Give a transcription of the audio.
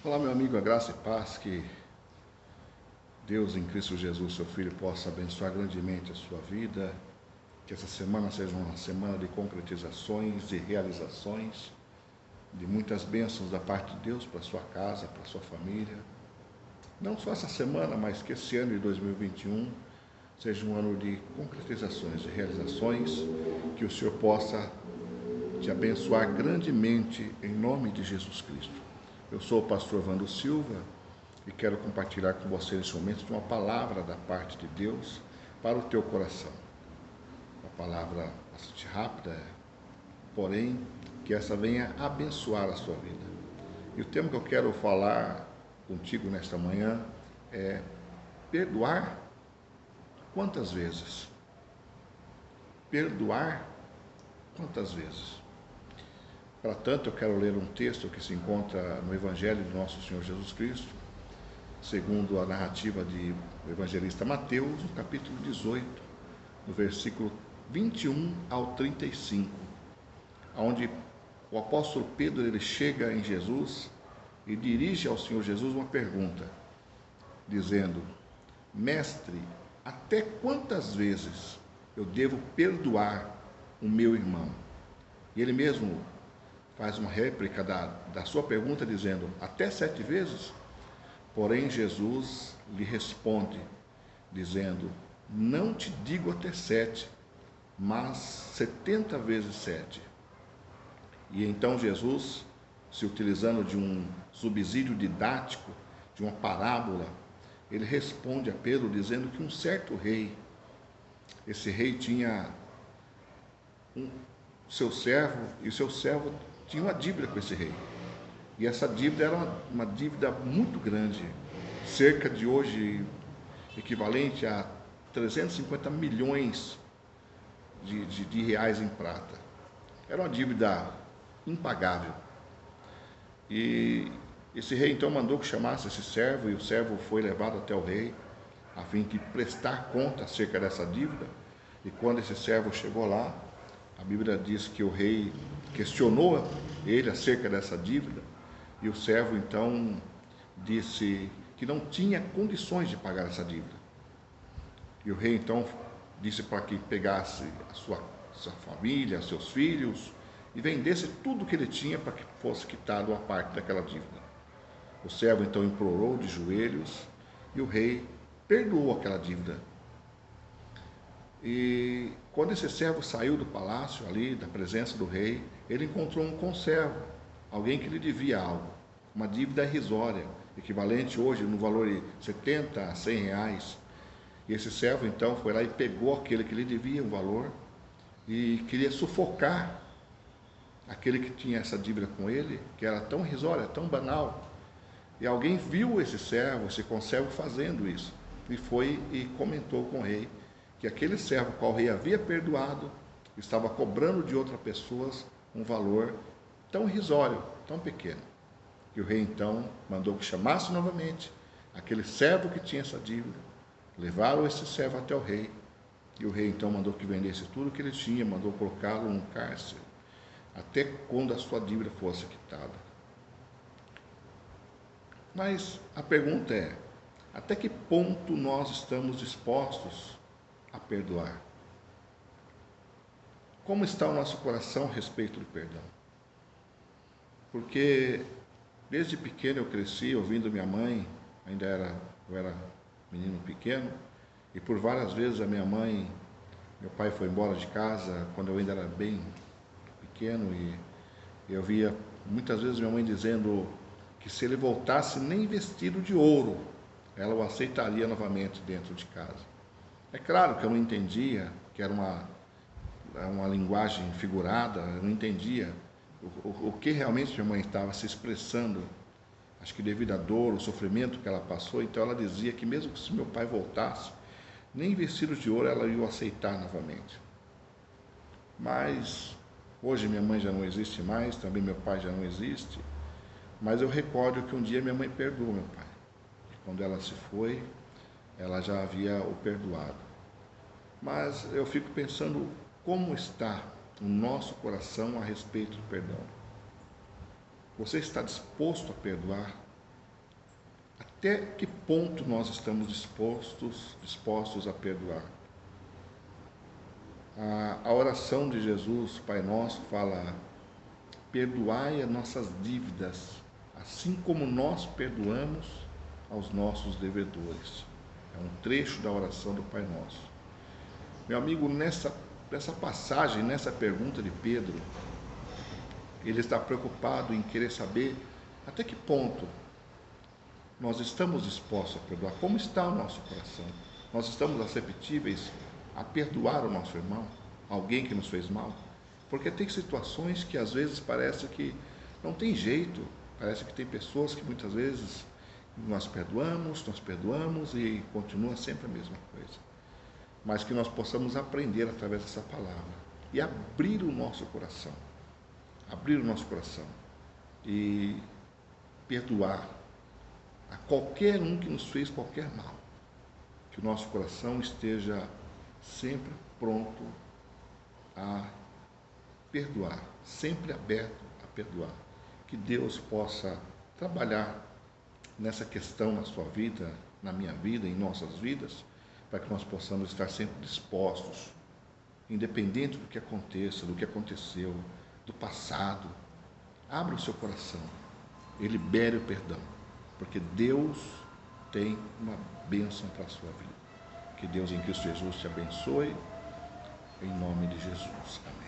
Olá, meu amigo, a graça e paz, que Deus em Cristo Jesus, seu Filho, possa abençoar grandemente a sua vida, que essa semana seja uma semana de concretizações e realizações, de muitas bênçãos da parte de Deus para a sua casa, para a sua família. Não só essa semana, mas que esse ano de 2021 seja um ano de concretizações, de realizações, que o Senhor possa te abençoar grandemente em nome de Jesus Cristo. Eu sou o pastor Vando Silva e quero compartilhar com você neste momento uma palavra da parte de Deus para o teu coração. Uma palavra bastante rápida, porém que essa venha abençoar a sua vida. E o tema que eu quero falar contigo nesta manhã é perdoar quantas vezes? Perdoar quantas vezes? Para tanto, eu quero ler um texto que se encontra no Evangelho de Nosso Senhor Jesus Cristo, segundo a narrativa do evangelista Mateus, no capítulo 18, no versículo 21 ao 35, onde o apóstolo Pedro ele chega em Jesus e dirige ao Senhor Jesus uma pergunta, dizendo: Mestre, até quantas vezes eu devo perdoar o meu irmão? E ele mesmo faz uma réplica da sua pergunta, dizendo: até 7 vezes? Porém, Jesus lhe responde, dizendo: não te digo até 7, mas 70 vezes 7. E então Jesus, se utilizando de um subsídio didático, de uma parábola, ele responde a Pedro dizendo que um certo rei, esse rei tinha seu servo, e o seu servo tinha uma dívida com esse rei. E essa dívida era uma dívida muito grande, cerca de hoje equivalente a 350 milhões de reais em prata. Era uma dívida impagável. E esse rei então mandou que chamasse esse servo, e o servo foi levado até o rei, a fim de prestar conta acerca dessa dívida. E quando esse servo chegou lá, a Bíblia diz que o rei questionou ele acerca dessa dívida, e o servo então disse que não tinha condições de pagar essa dívida. E o rei então disse para que pegasse a sua família, seus filhos, e vendesse tudo que ele tinha para que fosse quitado uma parte daquela dívida. O servo então implorou de joelhos e o rei perdoou aquela dívida. E quando esse servo saiu do palácio ali, da presença do rei, ele encontrou um conservo, alguém que lhe devia algo, uma dívida irrisória, equivalente hoje no valor de 70 a 100 reais. E esse servo então foi lá e pegou aquele que lhe devia um valor e queria sufocar aquele que tinha essa dívida com ele, que era tão irrisória, tão banal. E alguém viu esse servo, esse conservo fazendo isso, e foi e comentou com o rei que aquele servo qual o rei havia perdoado estava cobrando de outras pessoas um valor tão irrisório, tão pequeno. E o rei então mandou que chamasse novamente aquele servo que tinha essa dívida, levaram esse servo até o rei, e o rei então mandou que vendesse tudo que ele tinha, mandou colocá-lo num cárcere, até quando a sua dívida fosse quitada. Mas a pergunta é: até que ponto nós estamos dispostos a perdoar? Como está o nosso coração a respeito do perdão? Porque desde pequeno eu cresci ouvindo minha mãe, eu era menino pequeno, e por várias vezes meu pai foi embora de casa quando eu ainda era bem pequeno, e eu via muitas vezes minha mãe dizendo que se ele voltasse nem vestido de ouro, ela o aceitaria novamente dentro de casa. É claro que eu não entendia, que era uma linguagem figurada, eu não entendia o que realmente minha mãe estava se expressando. Acho que devido à dor, o sofrimento que ela passou, então ela dizia que mesmo que se meu pai voltasse, nem vestido de ouro ela ia o aceitar novamente. Mas hoje minha mãe já não existe mais, também meu pai já não existe, mas eu recordo que um dia minha mãe perdoou meu pai. E quando ela se foi, ela já havia o perdoado. Mas eu fico pensando como está o nosso coração a respeito do perdão. Você está disposto a perdoar Até que ponto nós estamos dispostos a perdoar? A oração de Jesus, Pai Nosso, fala: perdoai as nossas dívidas, assim como nós perdoamos aos nossos devedores. É um trecho da oração do Pai Nosso. Meu amigo, nessa passagem, nessa pergunta de Pedro, ele está preocupado em querer saber até que ponto nós estamos dispostos a perdoar. Como está o nosso coração? Nós estamos receptíveis a perdoar o nosso irmão, alguém que nos fez mal? Porque tem situações que às vezes parece que não tem jeito, parece que tem pessoas que muitas vezes nós perdoamos e continua sempre a mesma coisa. Mas que nós possamos aprender através dessa palavra e abrir o nosso coração e perdoar a qualquer um que nos fez qualquer mal. Que o nosso coração esteja sempre pronto a perdoar, sempre aberto a perdoar. Que Deus possa trabalhar nessa questão na sua vida, na minha vida, em nossas vidas, para que nós possamos estar sempre dispostos, independente do que aconteça, do que aconteceu, do passado. Abra o seu coração e libere o perdão, porque Deus tem uma bênção para a sua vida. Que Deus em Cristo Jesus te abençoe, em nome de Jesus. Amém.